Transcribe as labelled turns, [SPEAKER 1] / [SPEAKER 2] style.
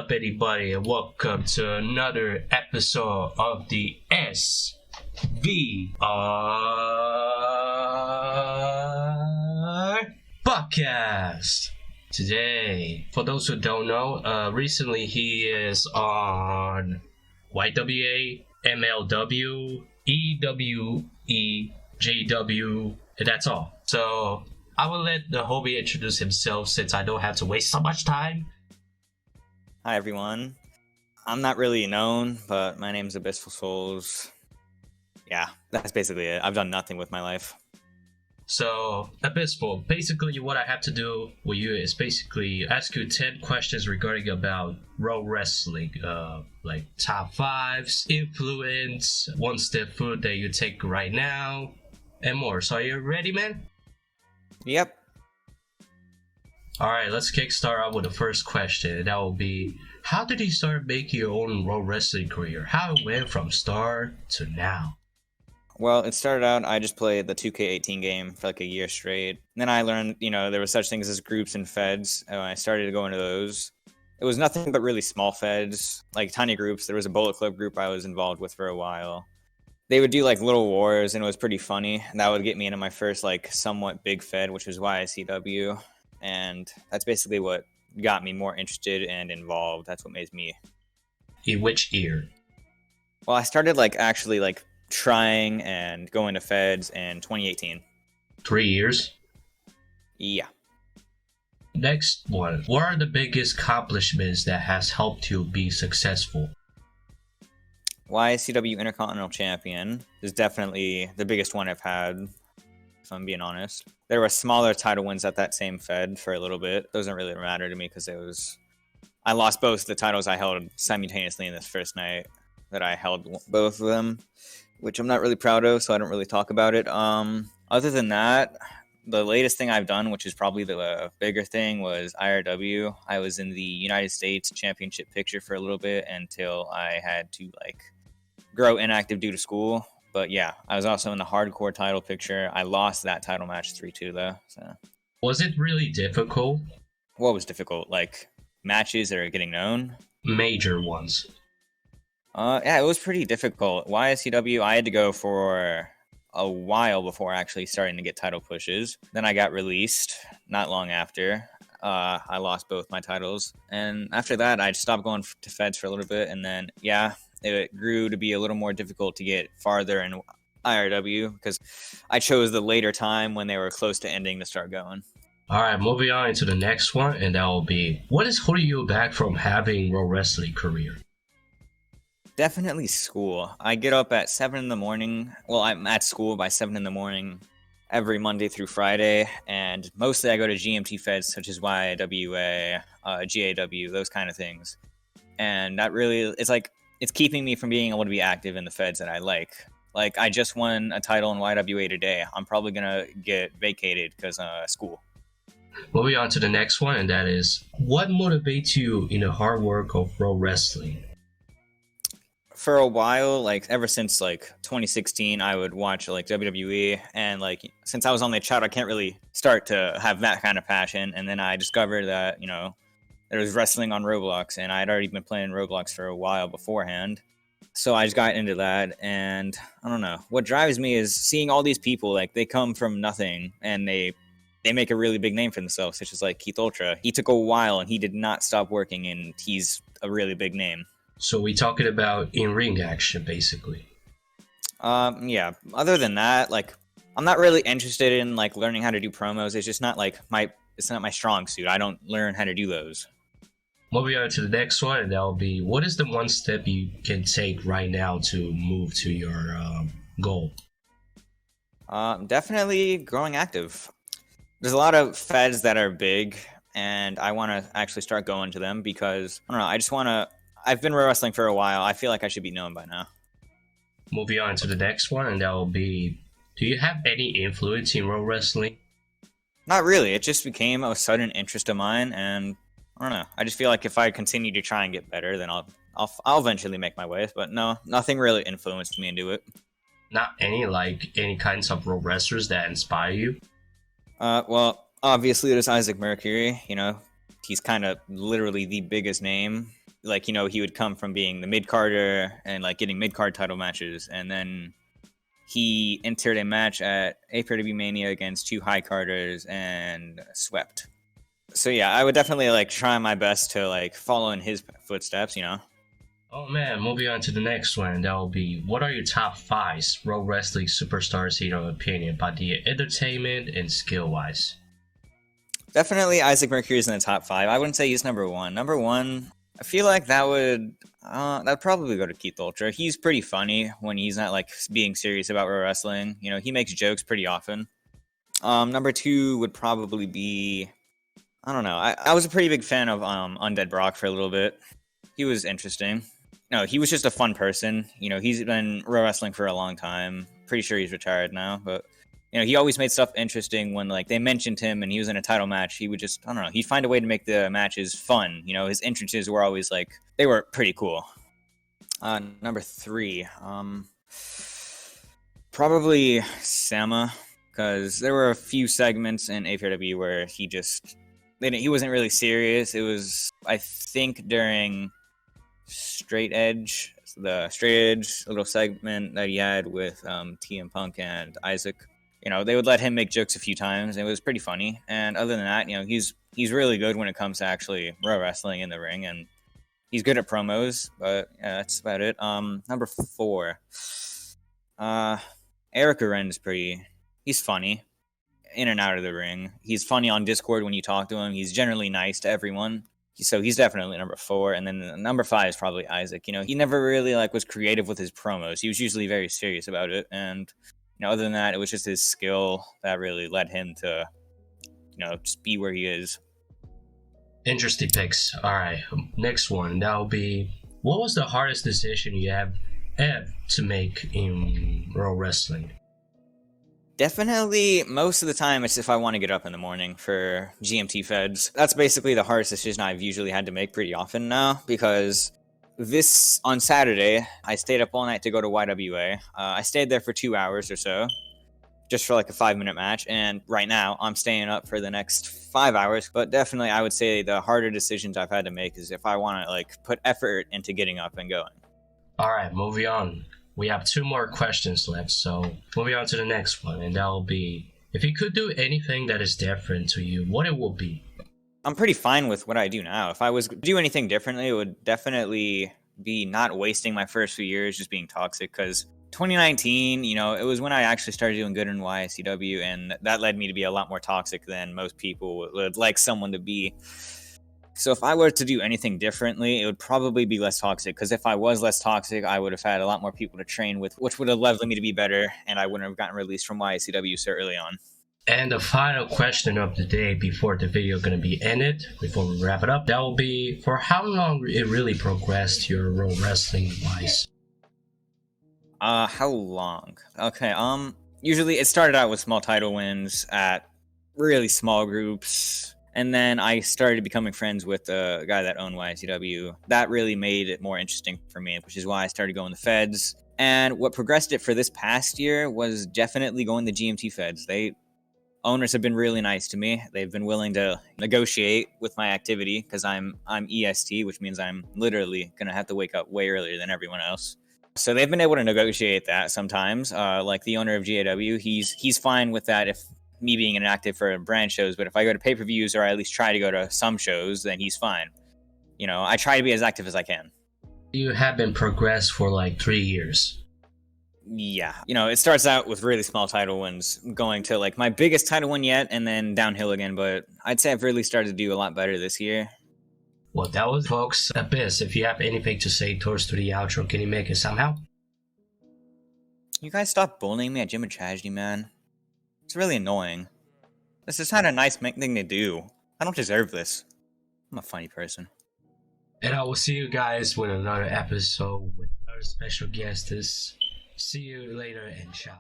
[SPEAKER 1] up, anybody, and welcome to another episode of the SVR podcast. Today, for those who don't know, recently he is on YWA, MLW, EWE, JW, and that's all. So I will let the homie introduce himself since I don't have to waste so much time.
[SPEAKER 2] Hi everyone. I'm not really known, but my name's Abyssful. Yeah, that's basically it. I've done nothing with my life.
[SPEAKER 1] So, Abyssful, basically what I have to do with you is basically ask you 10 questions regarding about pro wrestling, like top 5s, influence, one step food that you take right now, and more. So are you ready, man?
[SPEAKER 2] Yep.
[SPEAKER 1] Alright, let's kickstart out with the first question. That will be, how did you start making your own pro wrestling career? How it went from start to now?
[SPEAKER 2] Well, it started out, I just played the 2K18 game for like a year straight. Then I learned, there were such things as groups and feds, and I started to go into those. It was nothing but really small feds, like tiny groups. There was a Bullet Club group I was involved with for a while. They would do like little wars, and it was pretty funny. And that would get me into my first like somewhat big fed, which was YCW. And that's basically what got me more interested and involved. That's what made me.
[SPEAKER 1] In which year?
[SPEAKER 2] Well, I started actually trying and going to feds in 2018.
[SPEAKER 1] 3 years?
[SPEAKER 2] Yeah.
[SPEAKER 1] Next one. What are the biggest accomplishments that has helped you be successful?
[SPEAKER 2] YCW Intercontinental Champion is definitely the biggest one I've had, if I'm being honest. There were smaller title wins at that same fed for a little bit. Those don't really matter to me because I lost both the titles I held simultaneously in this first night that I held both of them, which I'm not really proud of, so I don't really talk about it. Other than that, the latest thing I've done, which is probably the bigger thing, was IRW. I was in the United States Championship picture for a little bit until I had to grow inactive due to school. But yeah, I was also in the hardcore title picture. I lost that title match 3-2 though. So.
[SPEAKER 1] Was it really difficult?
[SPEAKER 2] What was difficult? Matches that are getting known?
[SPEAKER 1] Major ones.
[SPEAKER 2] Yeah, it was pretty difficult. YSCW, I had to go for a while before actually starting to get title pushes. Then I got released not long after. I lost both my titles. And after that, I stopped going to feds for a little bit. And then, yeah, it grew to be a little more difficult to get farther in IRW because I chose the later time when they were close to ending to start going.
[SPEAKER 1] Alright, moving on to the next one, and that will be, what is holding you back from having a pro wrestling career?
[SPEAKER 2] Definitely school. I get up at 7 in the morning. Well, I'm at school by 7 in the morning every Monday through Friday, and mostly I go to GMT feds such as YWA, GAW, those kind of things. And that really, it's keeping me from being able to be active in the feds that I like. I just won a title in YWA today. I'm probably going to get vacated because school.
[SPEAKER 1] Moving on to the next one, and that is, what motivates you in the hard work of pro wrestling?
[SPEAKER 2] For a while, ever since 2016, I would watch WWE, and since I was only a child, I can't really start to have that kind of passion. And then I discovered that there was wrestling on Roblox, and I had already been playing Roblox for a while beforehand. So I just got into that, and I don't know. What drives me is seeing all these people, they come from nothing, and they make a really big name for themselves, such as Keith Ultra. He took a while, and he did not stop working, and he's a really big name.
[SPEAKER 1] So we're talking about in-ring action, basically.
[SPEAKER 2] Yeah. Other than that, I'm not really interested in learning how to do promos. It's just not it's not my strong suit. I don't learn how to do those.
[SPEAKER 1] Moving on to the next one, and that will be, what is the one step you can take right now to move to your goal?
[SPEAKER 2] Definitely growing active. There's a lot of feds that are big, and I want to actually start going to them because, I don't know, I just want to... I've been wrestling for a while. I feel like I should be known by now.
[SPEAKER 1] Moving on to the next one, and that will be, do you have any influence in pro wrestling?
[SPEAKER 2] Not really. It just became a sudden interest of mine, and I don't know. I just feel like if I continue to try and get better, then I'll eventually make my way. But no, nothing really influenced me into it.
[SPEAKER 1] Not any kinds of pro wrestlers that inspire you?
[SPEAKER 2] Well, obviously there's Isaac Mercury. He's kind of literally the biggest name. Like, you know, he would come from being the mid-carder and like getting mid-card title matches, and then he entered a match at APW Mania against two high carders and swept. So yeah, I would definitely like try my best to like follow in his footsteps, you know.
[SPEAKER 1] Oh man, moving on to the next one. That will be, what are your top 5 pro wrestling superstars in your opinion, by the entertainment and skill wise?
[SPEAKER 2] Definitely Isaac Mercury is in the top 5. I wouldn't say he's number 1. Number 1, I feel like that'd probably go to Keith Ultra. He's pretty funny when he's not like being serious about pro wrestling. You know, he makes jokes pretty often. Number 2 would probably be, I don't know. I was a pretty big fan of Undead Brock for a little bit. He was interesting. No, he was just a fun person. You know, he's been pro wrestling for a long time. Pretty sure he's retired now, but you know, he always made stuff interesting when like they mentioned him and he was in a title match. He would just, I don't know, he'd find a way to make the matches fun. You know, his entrances were always like, they were pretty cool. Number 3, probably Sama, because there were a few segments in APRW where he wasn't really serious. It was, I think, during the Straight Edge little segment that he had with TM Punk and Isaac. You know, they would let him make jokes a few times. And it was pretty funny. And other than that, you know, he's really good when it comes to actually pro wrestling in the ring, and he's good at promos. But yeah, that's about it. Number 4, Eric Aren is he's funny in and out of the ring. He's funny on Discord when you talk to him. He's generally nice to everyone. So he's definitely number 4. And then number 5 is probably Isaac. You know, he never really like was creative with his promos. He was usually very serious about it. And, you know, other than that, it was just his skill that really led him to, you know, just be where he is.
[SPEAKER 1] Interesting picks. All right, next one. That'll be, what was the hardest decision you have ever to make in pro wrestling?
[SPEAKER 2] Definitely, most of the time, it's if I want to get up in the morning for GMT feds. That's basically the hardest decision I've usually had to make pretty often now, because on Saturday, I stayed up all night to go to YWA. I stayed there for 2 hours or so, just for like a 5-minute match, and right now, I'm staying up for the next 5 hours. But definitely, I would say the harder decisions I've had to make is if I want to like put effort into getting up and going.
[SPEAKER 1] All right, moving on. We have 2 more questions left, so moving on to the next one, and that will be, if you could do anything that is different to you, what it will be?
[SPEAKER 2] I'm pretty fine with what I do now. If I was to do anything differently, it would definitely be not wasting my first few years just being toxic, because 2019, you know, it was when I actually started doing good in YSCW, and that led me to be a lot more toxic than most people would like someone to be. So if I were to do anything differently, it would probably be less toxic, because if I was less toxic, I would have had a lot more people to train with, which would have led me to be better, and I wouldn't have gotten released from YSCW so early on.
[SPEAKER 1] And the final question of the day before the video going to be ended, before we wrap it up, that will be, for how long it really progressed your pro wrestling wise?
[SPEAKER 2] How long? Okay, usually it started out with small title wins at really small groups. And then I started becoming friends with the guy that owned YSCW. That really made it more interesting for me, which is why I started going to feds. And what progressed it for this past year was definitely going to GMT feds. Owners have been really nice to me. They've been willing to negotiate with my activity, because I'm EST, which means I'm literally going to have to wake up way earlier than everyone else. So they've been able to negotiate that sometimes. Like the owner of GAW, he's fine with that if me being inactive for brand shows, but if I go to pay-per-views or I at least try to go to some shows, then he's fine. You know, I try to be as active as I can.
[SPEAKER 1] You have been progressed for like 3 years.
[SPEAKER 2] Yeah. You know, it starts out with really small title wins, going to like my biggest title win yet, and then downhill again, but I'd say I've really started to do a lot better this year.
[SPEAKER 1] Well, that was, folks, Abyss. If you have anything to say towards to the outro, can you make it somehow?
[SPEAKER 2] You guys stop bullying me at Gym of Tragedy, man. It's really annoying. This is not a nice thing to do. I don't deserve this. I'm a funny person.
[SPEAKER 1] And I will see you guys with another episode with another special guest. See you later and ciao.